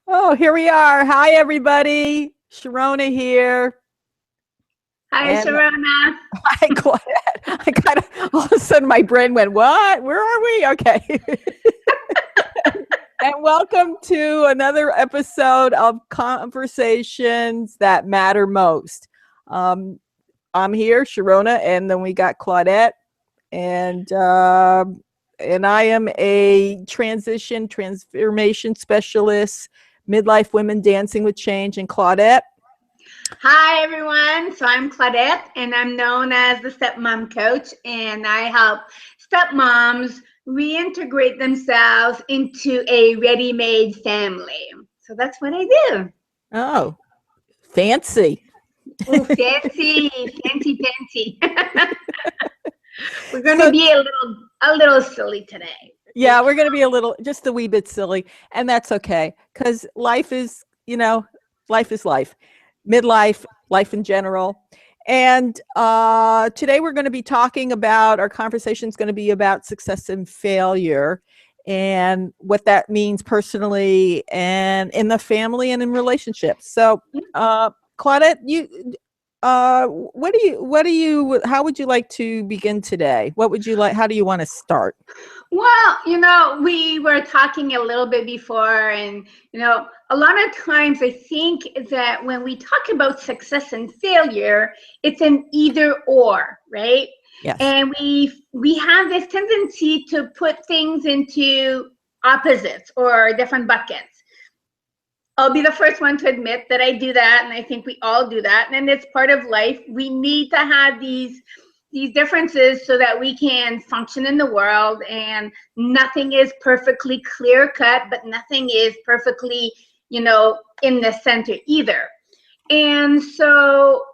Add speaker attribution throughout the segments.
Speaker 1: Oh, here we are. Hi, everybody. Sharona here.
Speaker 2: Hi,
Speaker 1: And
Speaker 2: Sharona.
Speaker 1: hi, Claudette. I kind of, all of a sudden, my brain went, what? Where are we? Okay. And welcome to another episode of Conversations That Matter Most. Um, I'm here, Sharona, and then we got Claudette. And I am a transformation specialist, midlife women dancing with change, and Claudette.
Speaker 2: Hi, everyone. So I'm Claudette, and I'm known as the stepmom coach, and I help stepmoms reintegrate themselves into a ready-made family. So that's what I do.
Speaker 1: Oh, fancy.
Speaker 2: Oh, fancy, fancy, fancy. We're going to
Speaker 1: So,
Speaker 2: be a little silly today.
Speaker 1: yeah, we're going to be just a wee bit silly, and that's okay because life is, life is life, midlife, life in general. And today we're going to be talking about, our conversation is going to be about success and failure and what that means personally and in the family and in relationships. So, Claudette, how would you like to begin today? How do you want to start?
Speaker 2: Well, we were talking a little bit before, and, a lot of times I think that when we talk about success and failure, it's an either or, right?
Speaker 1: Yes.
Speaker 2: And we have this tendency to put things into opposites or different buckets. I'll be the first one to admit that I do that, and I think we all do that, and it's part of life. We need to have these differences so that we can function in the world, and nothing is perfectly clear cut, but nothing is perfectly, in the center either. And so,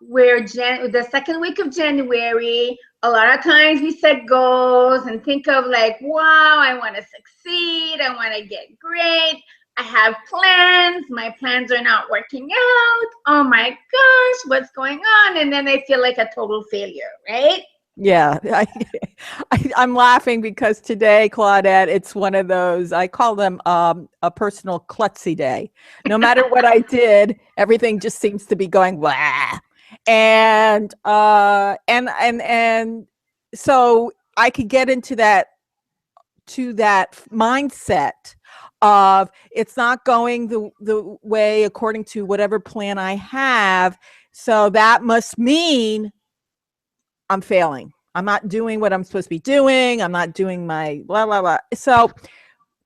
Speaker 2: we're the second week of January. A lot of times we set goals and think of like, wow, I want to succeed. I want to get great. I have plans. My plans are not working out. Oh my gosh, what's going on? And then I feel like a total failure, right?
Speaker 1: Yeah, I'm laughing because today, Claudette, it's one of those, I call them a personal klutzy day. No matter what I did, everything just seems to be going wah. And so I could get into that mindset of it's not going the way according to whatever plan I have. So that must mean I'm failing. I'm not doing what I'm supposed to be doing. I'm not doing my blah, blah, blah. So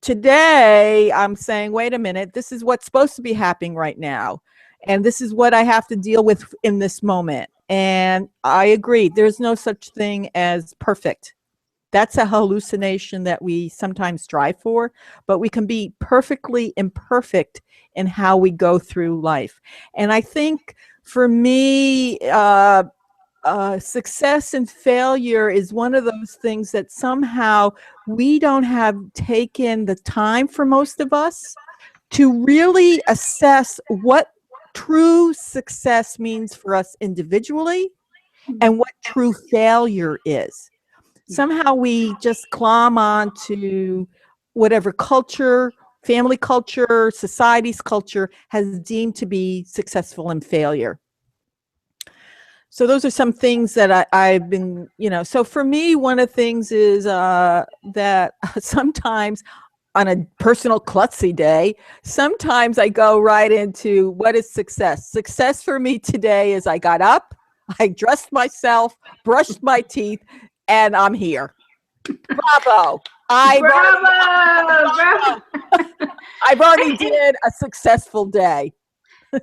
Speaker 1: today I'm saying, wait a minute, this is what's supposed to be happening right now. And this is what I have to deal with in this moment. And I agree. There's no such thing as perfect. That's a hallucination that we sometimes strive for, but we can be perfectly imperfect in how we go through life. And I think for me, success and failure is one of those things that somehow we don't have taken the time, for most of us, to really assess what true success means for us individually and what true failure is. Somehow we just climb on to whatever culture, family culture, society's culture has deemed to be successful and failure. So those are some things that I've been, so for me, one of the things is that sometimes on a personal klutzy day, sometimes I go right into what is success. Success for me today is I got up, I dressed myself, brushed my teeth, and I'm here. Bravo.
Speaker 2: Bravo.
Speaker 1: I've already did a successful day.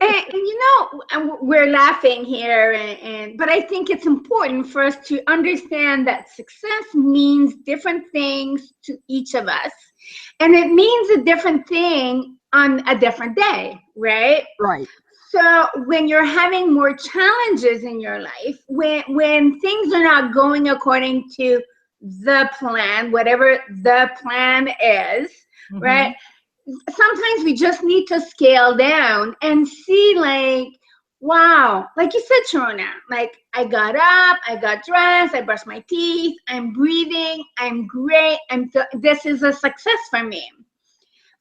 Speaker 2: And we're laughing here, but I think it's important for us to understand that success means different things to each of us, and it means a different thing on a different day, right?
Speaker 1: Right.
Speaker 2: So when you're having more challenges in your life, when things are not going according to the plan, whatever the plan is, right? Sometimes we just need to scale down and see, like, wow, like you said, Sharona, like I got up, I got dressed, I brushed my teeth, I'm breathing, I'm great, this is a success for me.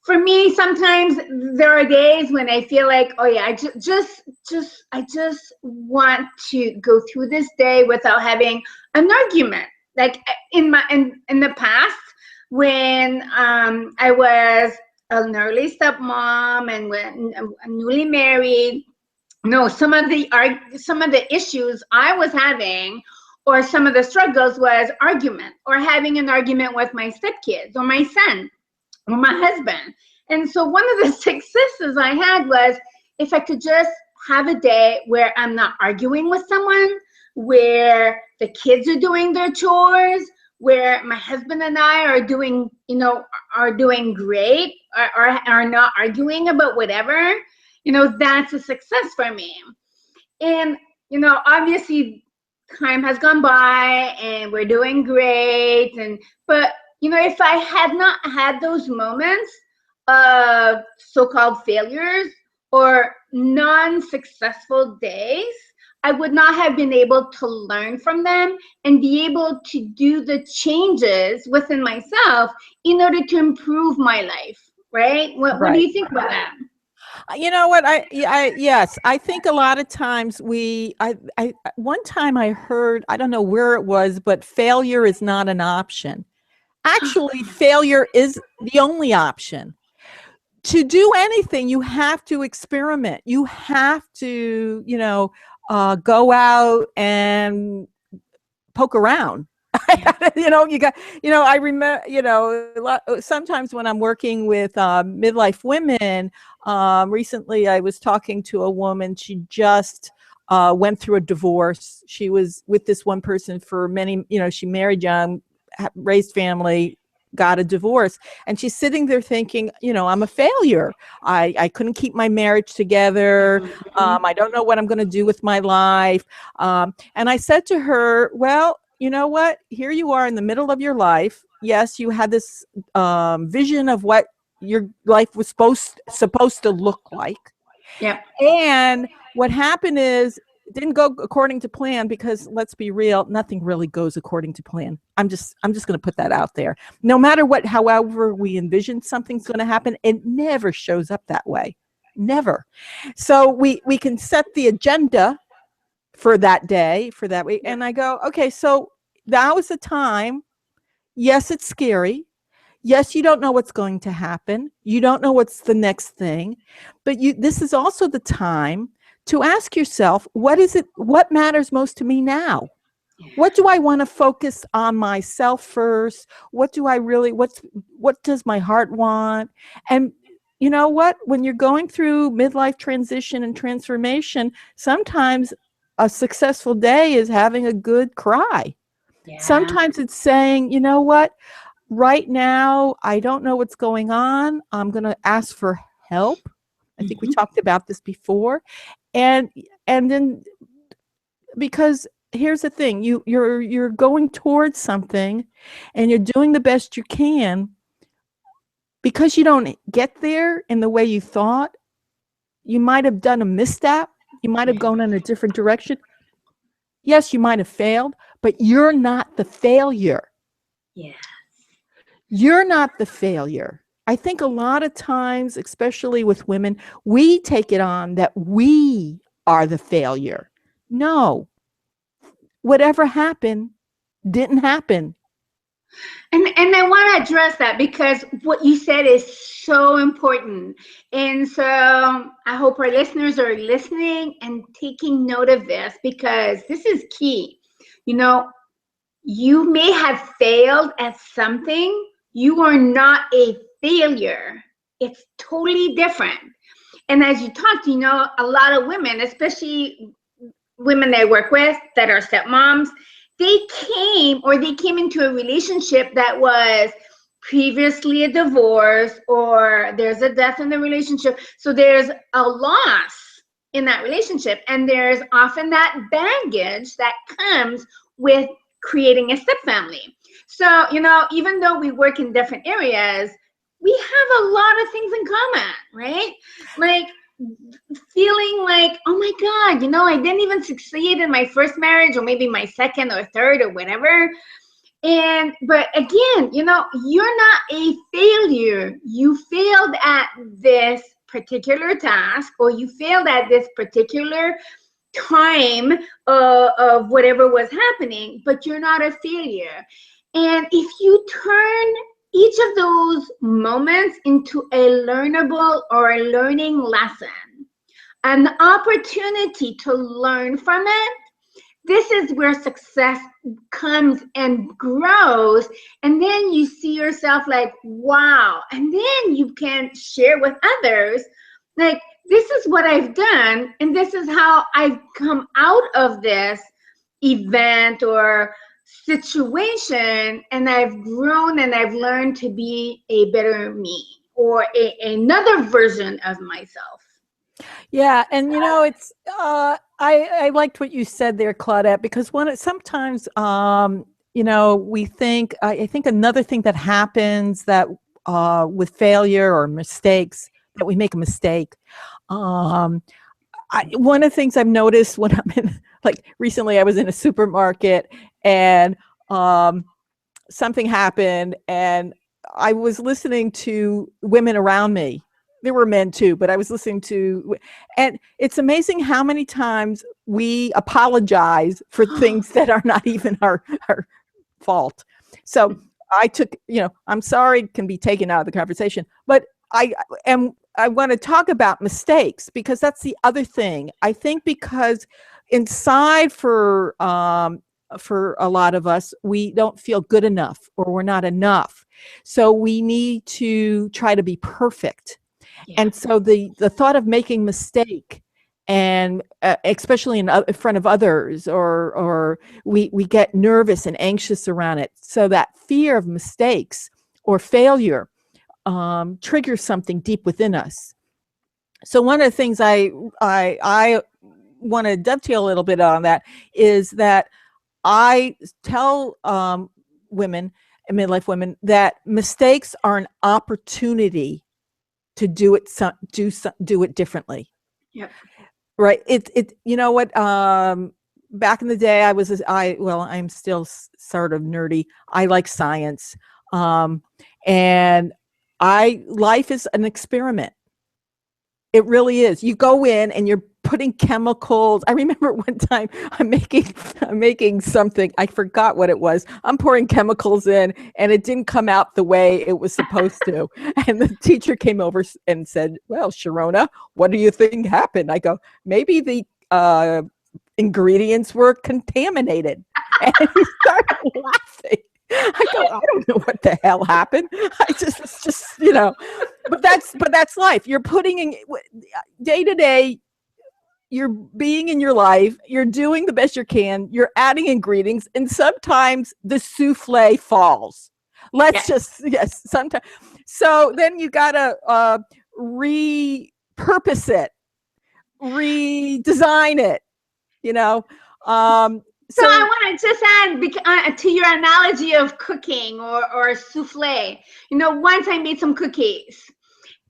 Speaker 2: For me, sometimes there are days when I feel like, oh yeah, I just want to go through this day without having an argument. Like in the past, when I was an early stepmom and when newly married, no, some of the issues I was having or some of the struggles was argument or having an argument with my stepkids or my son or my husband. And so one of the successes I had was if I could just have a day where I'm not arguing with someone, where the kids are doing their chores, where my husband and I are doing, are doing great, are not arguing about whatever, that's a success for me. And, obviously time has gone by and we're doing great. But, if I had not had those moments of so-called failures or non-successful days, I would not have been able to learn from them and be able to do the changes within myself in order to improve my life, right? What do you think about that?
Speaker 1: You know what? Yes, I think a lot of times one time I heard, I don't know where it was, but failure is not an option. Actually, failure is the only option. To do anything, you have to experiment. You have to, go out and poke around. I remember, sometimes when I'm working with midlife women, recently I was talking to a woman. She just went through a divorce. She was with this one person for many, she married young, raised family, got a divorce. And she's sitting there thinking, I'm a failure. I couldn't keep my marriage together. I don't know what I'm going to do with my life. And I said to her, well, you know what? Here you are in the middle of your life. Yes, you had this vision of what your life was supposed to look like.
Speaker 2: Yeah.
Speaker 1: And what happened is it didn't go according to plan, because let's be real, nothing really goes according to plan. I'm just going to put that out there. No matter what, however we envision something's going to happen, it never shows up that way. Never. So we can set the agenda for that day, for that week. And I go, okay, so now is the time. Yes, it's scary. Yes, you don't know what's going to happen. You don't know what's the next thing. But this is also the time to ask yourself, what matters most to me now? What do I want to focus on myself first? What does my heart want? And you know what? When you're going through midlife transition and transformation, sometimes a successful day is having a good cry. Yeah. Sometimes it's saying, you know what? Right now, I don't know what's going on. I'm going to ask for help. I think we talked about this before. And then, because here's the thing, you're going towards something and you're doing the best you can. Because you don't get there in the way you thought, you might have done a misstep. You might have gone in a different direction. Yes, you might have failed, but you're not the failure.
Speaker 2: Yeah.
Speaker 1: You're not the failure. I think a lot of times, especially with women, we take it on that we are the failure. No. Whatever happened didn't happen.
Speaker 2: And I want to address that because what you said is so important. And so I hope our listeners are listening and taking note of this, because this is key. You may have failed at something. You are not a failure. It's totally different. And as you talked, a lot of women, especially women that I work with that are stepmoms, they came into a relationship that was previously a divorce, or there's a death in the relationship. So there's a loss in that relationship. And there's often that baggage that comes with creating a step family. So, even though we work in different areas, we have a lot of things in common, right? Like, feeling like, oh my God, I didn't even succeed in my first marriage, or maybe my second or third or whatever. But again, you're not a failure. You failed at this particular task, or you failed at this particular time of whatever was happening, but you're not a failure. And if you turn each of those moments into a learnable or a learning lesson, an opportunity to learn from it, this is where success comes and grows. And then you see yourself like, wow. And then you can share with others, like, this is what I've done, and this is how I've come out of this event or situation, and I've grown and I've learned to be a better me, or another version of myself.
Speaker 1: Yeah, and it's I liked what you said there, Claudette, because sometimes we think I think another thing that happens that with failure or mistakes, that we make a mistake. One of the things I've noticed when I'm in, like recently I was in a supermarket, and something happened, and I was listening to women around me. There were men too, but I was listening to, and it's amazing how many times we apologize for things that are not even our fault. So I took, I'm sorry can be taken out of the conversation, but I want to talk about mistakes, because that's the other thing. I think because inside for a lot of us, we don't feel good enough, or we're not enough. So we need to try to be perfect. Yeah. And so the thought of making mistake, and especially in front of others, or we get nervous and anxious around it. So that fear of mistakes or failure triggers something deep within us. So one of the things I want to dovetail a little bit on that is that I tell women, midlife women, that mistakes are an opportunity to do it differently.
Speaker 2: Yep.
Speaker 1: Right. You know what? Back in the day, I'm still sort of nerdy. I like science. And life is an experiment. It really is. You go in and you're putting chemicals. I remember one time I'm making something. I forgot what it was. I'm pouring chemicals in, and it didn't come out the way it was supposed to. And the teacher came over and said, "Well, Sharona, what do you think happened?" I go, "Maybe the ingredients were contaminated." And he started laughing. I go, "I don't know what the hell happened. It's just, but that's life. You're putting in day to day. You're being in your life. You're doing the best you can. You're adding ingredients, and sometimes the souffle falls. Yes, sometimes. So then you gotta repurpose it, redesign it.
Speaker 2: So I want to just add to your analogy of cooking or souffle. Once I made some cookies,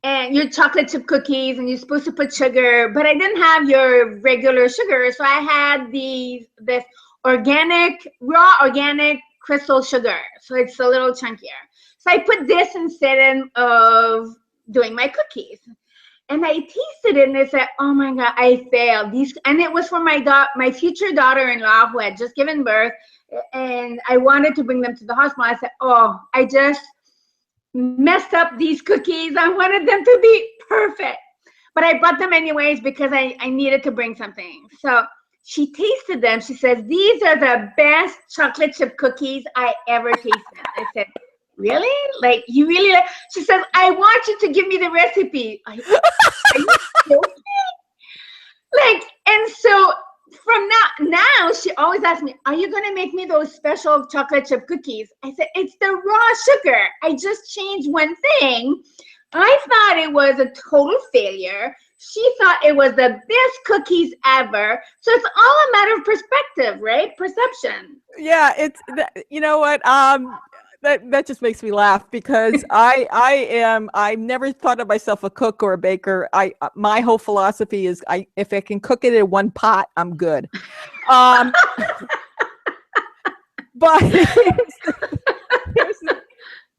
Speaker 2: and your chocolate chip cookies, and you're supposed to put sugar, but I didn't have your regular sugar, so I had this raw organic crystal sugar, so it's a little chunkier. So I put this instead of doing my cookies. And I tasted it, and I said, "Oh my God, I failed." And it was for my future daughter-in-law who had just given birth, and I wanted to bring them to the hospital. I said, "Oh, I just messed up these cookies. I wanted them to be perfect." But I brought them anyways because I needed to bring something. So she tasted them. She says, "These are the best chocolate chip cookies I ever tasted." I said, "Really? Like, you really?" She says, "I want you to give me the recipe." Are you joking? And so from now, she always asks me, "Are you going to make me those special chocolate chip cookies?" I said, "It's the raw sugar. I just changed one thing." I thought it was a total failure. She thought it was the best cookies ever. So it's all a matter of perspective, right? Perception.
Speaker 1: Yeah, you know what? that just makes me laugh because I've never thought of myself a cook or a baker. My whole philosophy is if I can cook it in one pot, I'm good. Um, but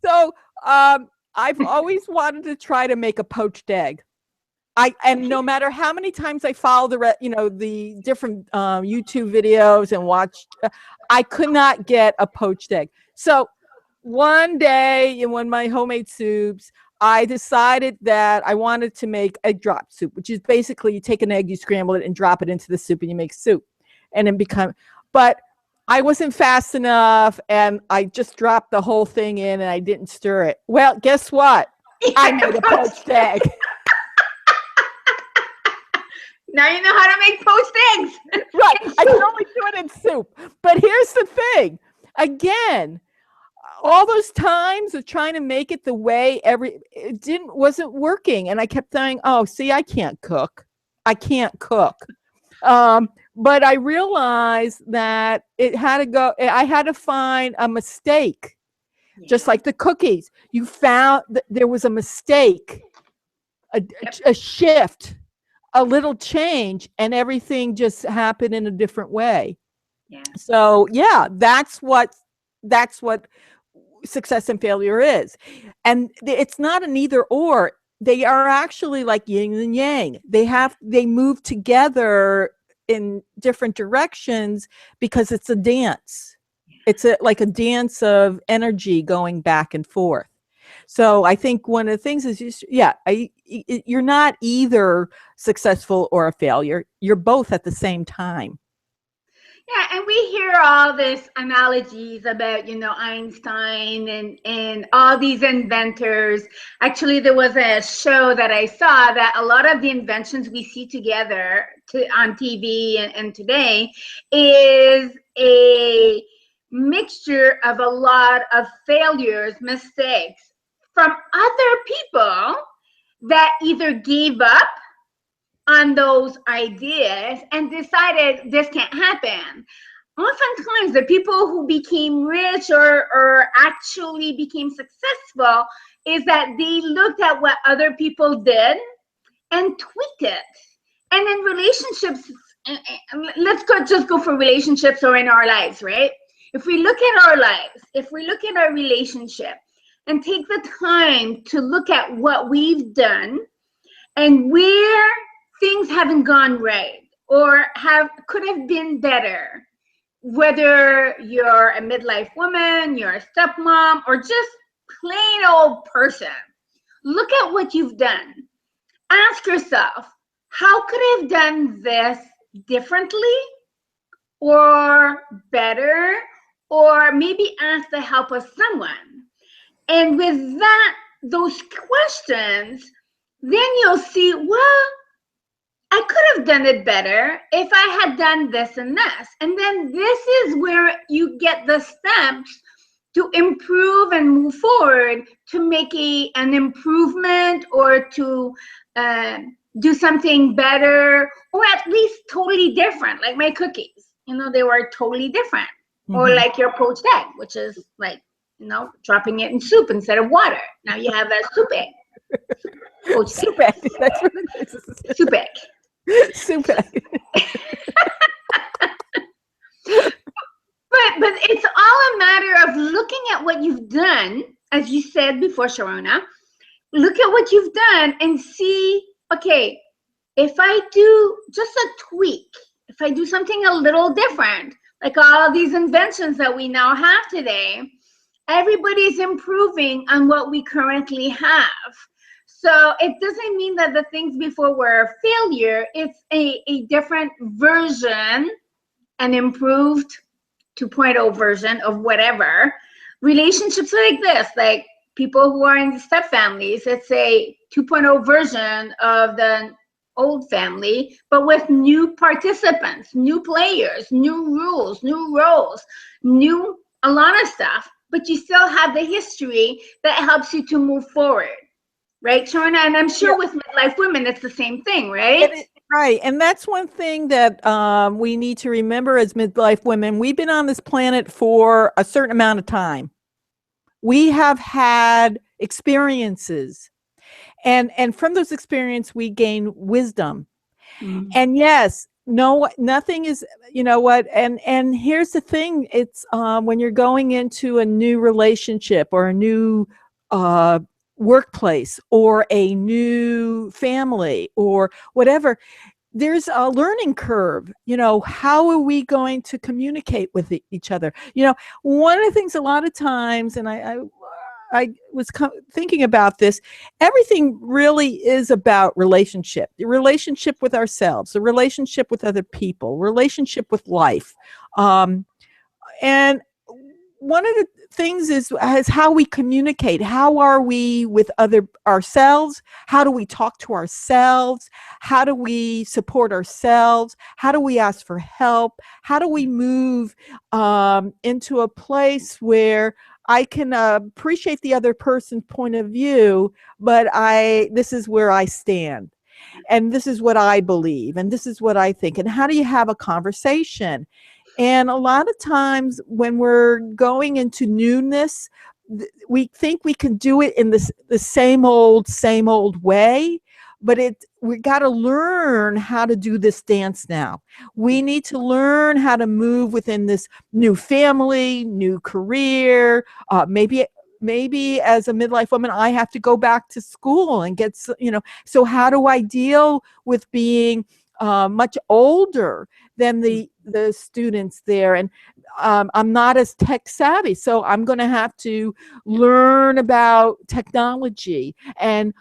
Speaker 1: so I've always wanted to try to make a poached egg. And no matter how many times I follow the different YouTube videos and watch, I could not get a poached egg. So one day in one of my homemade soups, I decided that I wanted to make egg drop soup, which is basically you take an egg, you scramble it, and drop it into the soup, and you make soup, and then But I wasn't fast enough, and I just dropped the whole thing in, and I didn't stir it. Well, guess what? I made a poached egg.
Speaker 2: Now you know how to make poached eggs.
Speaker 1: Right. I can only do it in soup. But here's the thing. Again, all those times of trying to make it the way wasn't working. And I kept saying, oh, see, I can't cook. I can't cook. But I realized that I had to find a mistake. Just like the cookies. You found that there was a mistake, a shift, a little change, and everything just happened in a different way.
Speaker 2: Yeah.
Speaker 1: So yeah, that's what success and failure is. And it's not an either or. They are actually like yin and yang. They move together in different directions because it's a dance. It's like a dance of energy going back and forth. So I think one of the things is, you're not either successful or a failure. You're both at the same time.
Speaker 2: Yeah, and we hear all these analogies about, Einstein and all these inventors. Actually, there was a show that I saw that a lot of the inventions we see together on TV and today is a mixture of a lot of failures, mistakes from other people that either gave up on those ideas and decided this can't happen. Oftentimes, the people who became rich or actually became successful is that they looked at what other people did and tweaked it. And in relationships, just go for relationships or in our lives, right? If we look at our lives, if we look at our relationship and take the time to look at what we've done and where things haven't gone right or could have been better, whether you're a midlife woman, you're a stepmom, or just plain old person, look at what you've done. Ask yourself, how could I have done this differently or better, or maybe ask the help of someone? And with those questions, then you'll see, well, I could have done it better if I had done this and this. And then this is where you get the steps to improve and move forward to make an improvement or to do something better, or at least totally different, like my cookies. They were totally different. Mm-hmm. Or like your poached egg, which is like, dropping it in soup instead of water. Now you have a soup egg. Poached
Speaker 1: soup egg. That's what it is.
Speaker 2: Soup egg.
Speaker 1: Soup egg.
Speaker 2: But it's all a matter of looking at what you've done, as you said before, Sharona. Look at what you've done and see, okay, if I do just a tweak, if I do something a little different, like all these inventions that we now have today, everybody's improving on what we currently have. So it doesn't mean that the things before were a failure. It's a different version, an improved 2.0 version of whatever. Relationships like this, like people who are in step families, it's a 2.0 version of the old family, but with new participants, new players, new rules, new roles, a lot of stuff, but you still have the history that helps you to move forward. Right, Sharona? And I'm sure with midlife women, it's the same thing, right?
Speaker 1: Right. And that's one thing that we need to remember as midlife women. We've been on this planet for a certain amount of time. We have had experiences, and from those experiences we gain wisdom.
Speaker 2: Mm.
Speaker 1: And yes, no, nothing is, you know what, and here's the thing, it's when you're going into a new relationship or a new uh workplace or a new family or whatever, there's a learning curve. You know, how are we going to communicate with each other? You know, one of the things a lot of times, and I was thinking about this, everything really is about relationship, the relationship with ourselves, the relationship with other people, relationship with life. And one of the things is how we communicate. How are we with ourselves? How do we talk to ourselves? How do we support ourselves? How do we ask for help? How do we move into a place where I can appreciate the other person's point of view, but this is where I stand, and this is what I believe, and this is what I think. And how do you have a conversation? And a lot of times when we're going into newness, we think we can do it in the same old way, but we got to learn how to do this dance now. We need to learn how to move within this new family, new career. Maybe as a midlife woman, I have to go back to school and get, so how do I deal with being much older than the students there? And I'm not as tech savvy, so I'm going to have to learn about technology and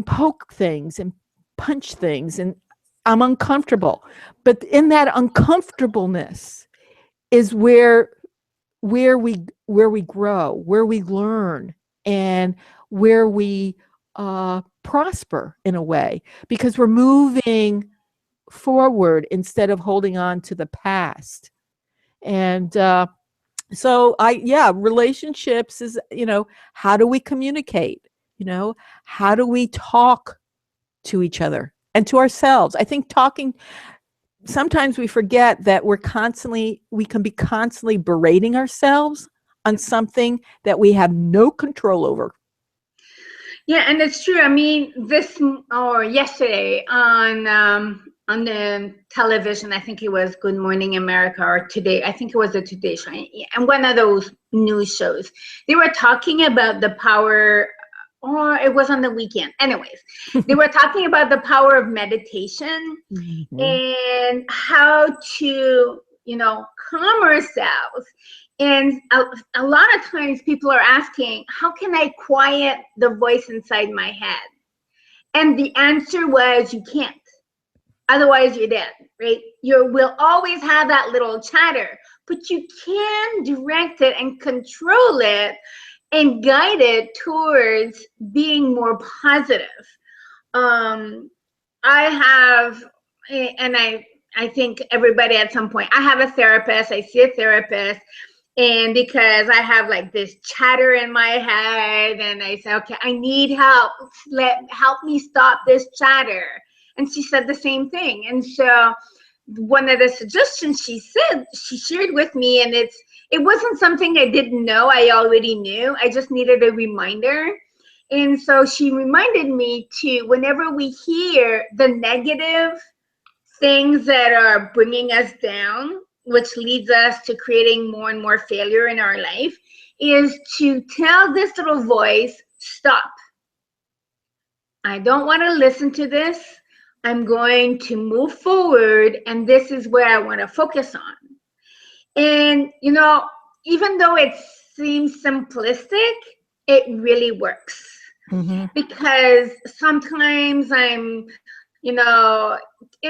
Speaker 1: poke things and punch things, and I'm uncomfortable. But in that uncomfortableness is where we grow, where we learn, and where we prosper in a way, because we're moving forward instead of holding on to the past. And so relationships is, how do we communicate? How do we talk to each other and to ourselves? I think talking, sometimes we forget that we can be constantly berating ourselves on something that we have no control over.
Speaker 2: Yeah, and it's true. I mean, yesterday on the television, I think it was Good Morning America, or Today, I think it was the Today Show, and one of those news shows, they were talking about the power, or it was on the weekend. Anyways, they were talking about the power of meditation and how to, calm ourselves. And a lot of times people are asking, how can I quiet the voice inside my head? And the answer was, you can't. Otherwise, you're dead, right? You will always have that little chatter, but you can direct it and control it and guide it towards being more positive. I have, and I think everybody at some point, I have a therapist, I see a therapist, and because I have like this chatter in my head, and I say, okay, I need help. Help me stop this chatter. And she said the same thing. And so one of the suggestions she shared with me, and it wasn't something I didn't know, I already knew. I just needed a reminder. And so she reminded me to, whenever we hear the negative things that are bringing us down, which leads us to creating more and more failure in our life, is to tell this little voice, stop. I don't want to listen to this. I'm going to move forward, and this is where I want to focus on. And, even though it seems simplistic, it really works. Because sometimes I'm, in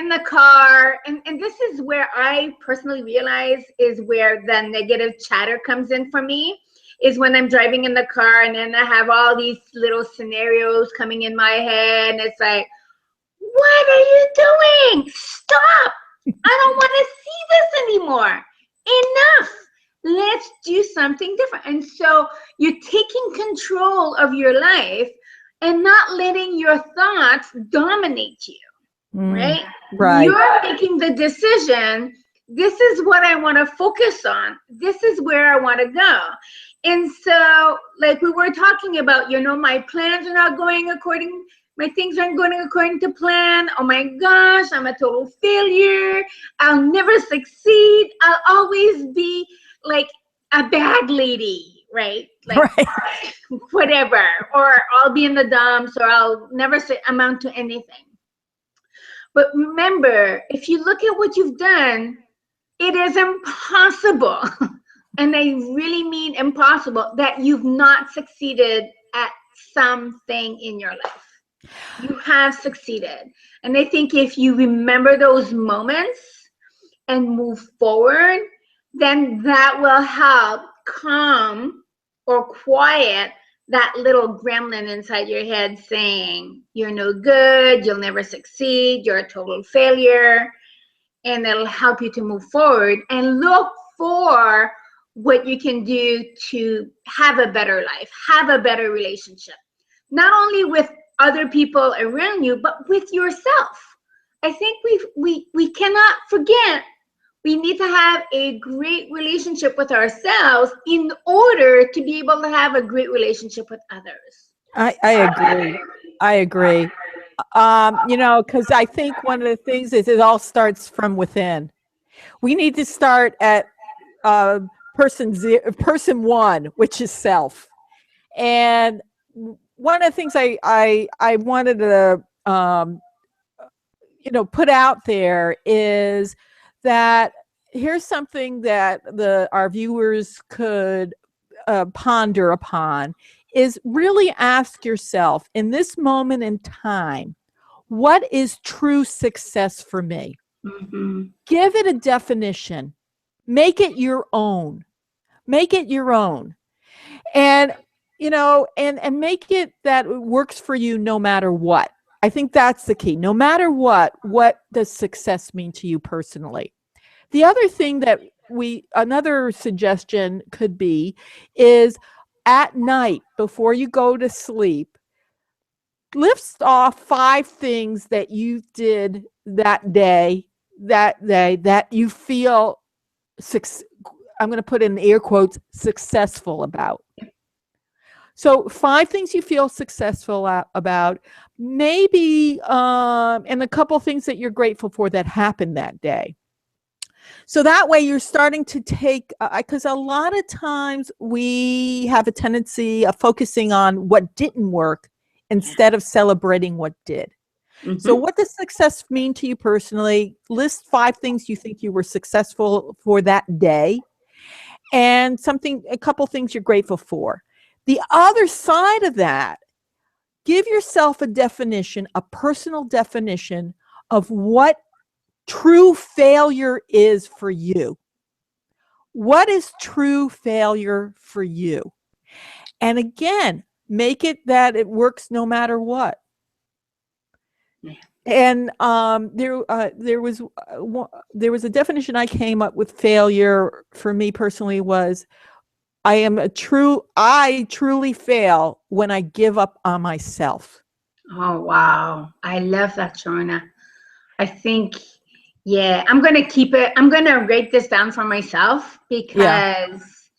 Speaker 2: the car, and this is where I personally realize is where the negative chatter comes in for me, is when I'm driving in the car, and then I have all these little scenarios coming in my head, and it's like, what are you doing? Stop! I don't want to see this anymore. Enough. Let's do something different. And so you're taking control of your life and not letting your thoughts dominate you, right?
Speaker 1: Right.
Speaker 2: You're making the decision. This is what I want to focus on. This is where I want to go. And so, like we were talking about, my plans are not going according, my things aren't going according to plan. Oh my gosh, I'm a total failure. I'll never succeed. I'll always be like a bad lady, right? Like,
Speaker 1: Right.
Speaker 2: whatever. Or I'll be in the dumps, or I'll never amount to anything. But remember, if you look at what you've done, it is impossible. And I really mean impossible, that you've not succeeded at something in your life. You have succeeded. And I think if you remember those moments and move forward, then that will help calm or quiet that little gremlin inside your head saying, you're no good, you'll never succeed, you're a total failure. And it'll help you to move forward and look for what you can do to have a better life, have a better relationship, not only with other people around you, but with yourself. I think we cannot forget, we need to have a great relationship with ourselves in order to be able to have a great relationship with others.
Speaker 1: I agree. I agree. Because I think one of the things is it all starts from within. We need to start at person one, which is self. And one of the things I wanted to put out there is that here's something that our viewers could ponder upon, is really ask yourself in this moment in time, what is true success for me?
Speaker 2: Mm-hmm.
Speaker 1: Give it a definition. Make it your own. Make it your own. And, and make it that it works for you no matter what. I think that's the key. No matter what does success mean to you personally? The other thing that another suggestion could be is at night before you go to sleep, list off 5 things that you did that day that you feel, I'm going to put in air quotes, successful about. So 5 things you feel successful about, maybe, and a couple things that you're grateful for that happened that day. So that way you're starting to take, because a lot of times we have a tendency of focusing on what didn't work instead of celebrating what did. Mm-hmm. So what does success mean to you personally? List 5 things you think you were successful for that day, and a couple things you're grateful for. The other side of that, give yourself a definition, a personal definition of what true failure is for you. What is true failure for you? And again, make it that it works no matter what. Yeah. And there was a definition I came up with. Failure for me personally was, I truly fail when I give up on myself.
Speaker 2: Oh, wow. I love that, Sharona. I think, yeah, I'm going to keep it. I'm going to write this down for myself because,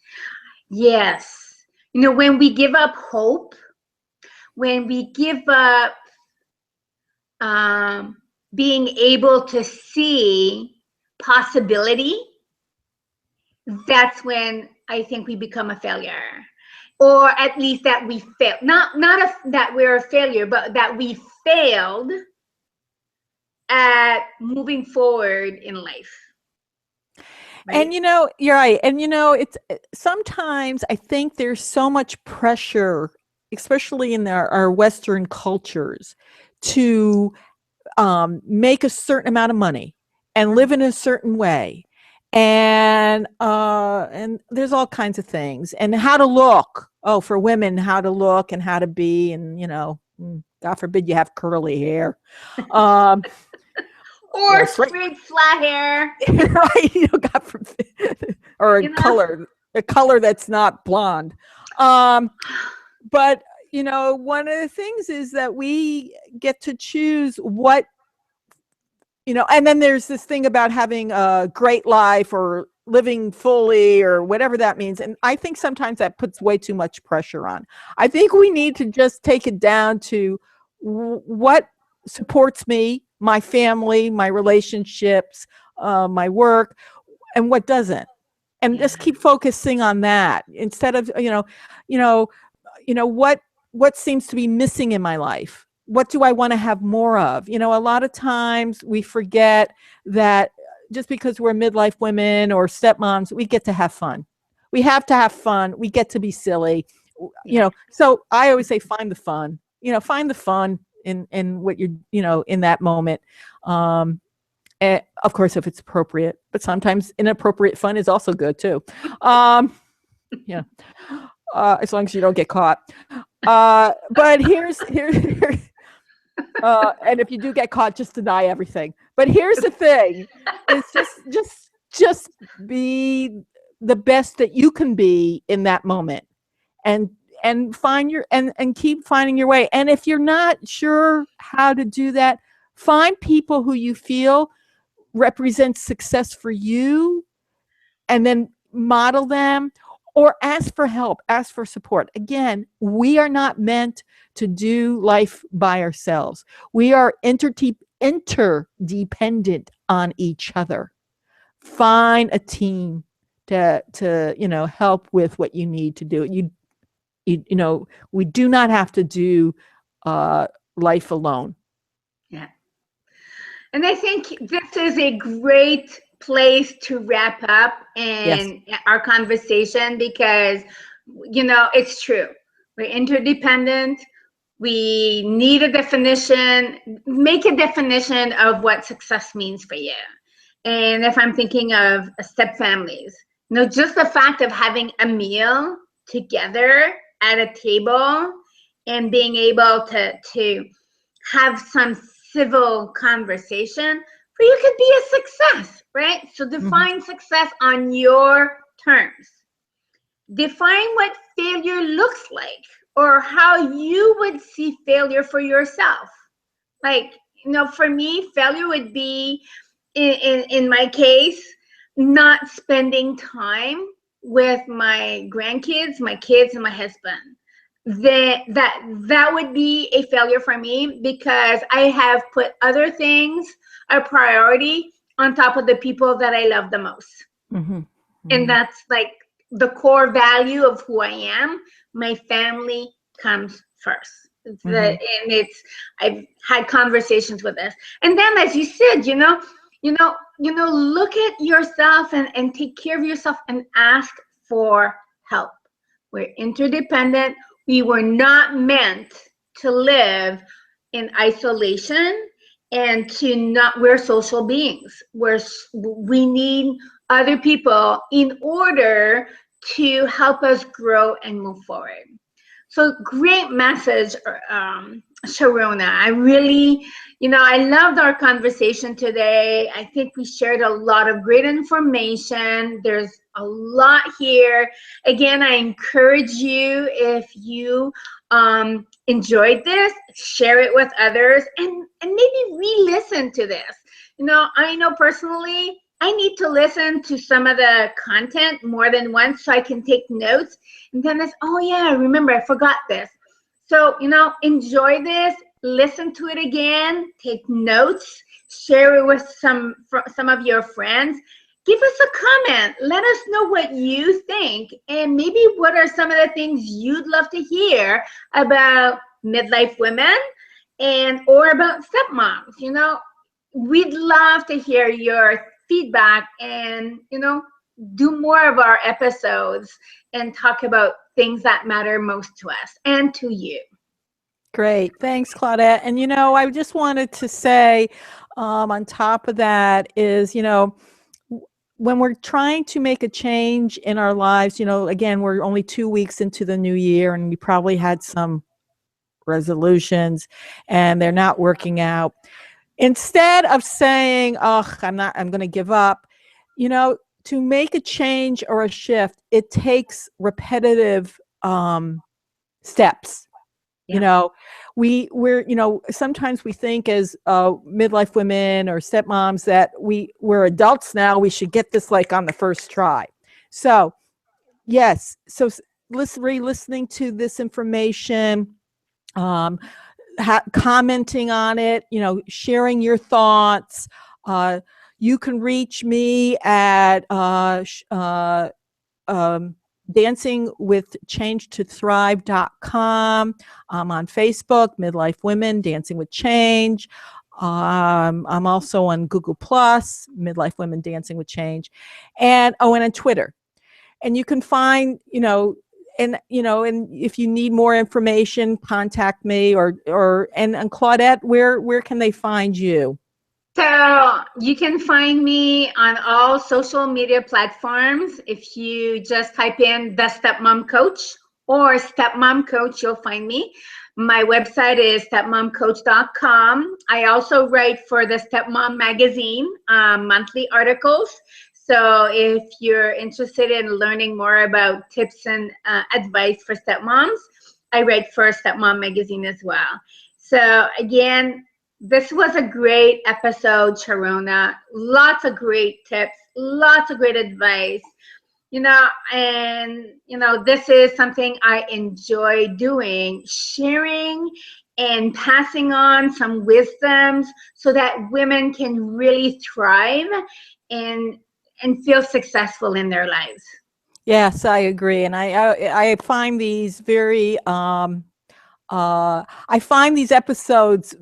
Speaker 2: yes, when we give up hope, when we give up being able to see possibility, that's when I think we become a failure, or at least that we fail. Not that we're a failure, but that we failed at moving forward in life.
Speaker 1: Right? And you're right. And it's sometimes I think there's so much pressure, especially in our Western cultures, to make a certain amount of money and live in a certain way. And there's all kinds of things, and how to look. Oh, for women, how to look and how to be, and God forbid you have curly hair,
Speaker 2: or straight flat hair,
Speaker 1: right? God forbid, or a color that's not blonde. But one of the things is that we get to choose what. And then there's this thing about having a great life or living fully or whatever that means. And I think sometimes that puts way too much pressure on. I think we need to just take it down to what supports me, my family, my relationships, my work, and what doesn't. And
Speaker 2: Yeah.
Speaker 1: just keep focusing on that instead of, what seems to be missing in my life. What do I want to have more of? A lot of times we forget that just because we're midlife women or stepmoms, we get to have fun. We have to have fun. We get to be silly.
Speaker 2: Yeah.
Speaker 1: So I always say find the fun. Find the fun in what you're, in that moment. And of course, if it's appropriate, but sometimes inappropriate fun is also good too. Yeah, as long as you don't get caught. But here's and if you do get caught, just deny everything. But here's the thing: is just be the best that you can be in that moment, and find your and keep finding your way. And if you're not sure how to do that, find people who you feel represent success for you, and then model them, or ask for help, ask for support. Again, we are not meant to do life by ourselves. We are interdependent on each other. Find a team to help with what you need to do. We do not have to do life alone.
Speaker 2: Yeah. And I think this is a great place to wrap up in our conversation because, it's true. We're interdependent. We need a definition, make a definition of what success means for you. And if I'm thinking of step families, just the fact of having a meal together at a table and being able to have some civil conversation for you could be a success, right? So define success on your terms. Define what failure looks like or how you would see failure for yourself. Like, for me, failure would be, in my case, not spending time with my grandkids, my kids, and my husband. That would be a failure for me because I have put other things a priority on top of the people that I love the most. And that's like the core value of who I am. My family comes first. I've had conversations with this. And then, as you said, look at yourself and take care of yourself and ask for help. We're interdependent. We were not meant to live in isolation and we're social beings. We need other people in order to help us grow and move forward. So great message, Sharona. I really, I loved our conversation today. I think we shared a lot of great information. There's a lot here. Again, I encourage you, if you enjoyed this, share it with others and maybe re-listen to this. I know personally, I need to listen to some of the content more than once so I can take notes. And then oh yeah, remember, I forgot this. So, enjoy this, listen to it again, take notes, share it with some of your friends. Give us a comment. Let us know what you think and maybe what are some of the things you'd love to hear about midlife women or about stepmoms. We'd love to hear your feedback and, do more of our episodes and talk about things that matter most to us and to you.
Speaker 1: Great. Thanks, Claudette. And, I just wanted to say on top of that is, when we're trying to make a change in our lives, again, we're only 2 weeks into the new year and we probably had some resolutions and they're not working out. Instead of saying, oh, I'm going to give up, to make a change or a shift, it takes repetitive steps. You know, we're, you know, sometimes we think as midlife women or stepmoms that we're adults now, we should get this like on the first try. So yes, so re-listening to this information, commenting on it, you know, sharing your thoughts. You can reach me at dancingwithchange2thrive.com. I'm on Facebook, Midlife Women, Dancing with Change. I'm also on Google Plus, Midlife Women, Dancing with Change, and on Twitter. And you can find, you know, and if you need more information, contact me and Claudette, where can they find you?
Speaker 2: So you can find me on all social media platforms. If you just type in The Stepmom Coach or Stepmom Coach, you'll find me. My website is stepmomcoach.com. I also write for the Stepmom magazine, monthly articles. So if you're interested in learning more about tips and advice for stepmoms, I write for Stepmom magazine as well. So again, this was a great episode, Sharona. Lots of great tips, lots of great advice. You know, and you know, this is something I enjoy doing, sharing and passing on some wisdoms so that women can really thrive and feel successful in their lives.
Speaker 1: Yes, I agree, and I find these very I find these episodes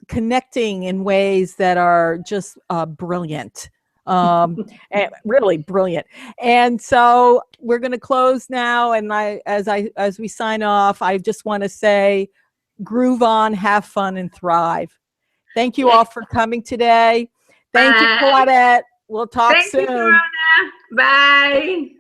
Speaker 1: connecting in ways that are just brilliant, and really brilliant. And so we're going to close now. And as we sign off, I just want to say, groove on, have fun, and thrive. Thank you all for coming today. Thank you, Claudette. We'll talk soon.
Speaker 2: Thank you, Sharona. Bye.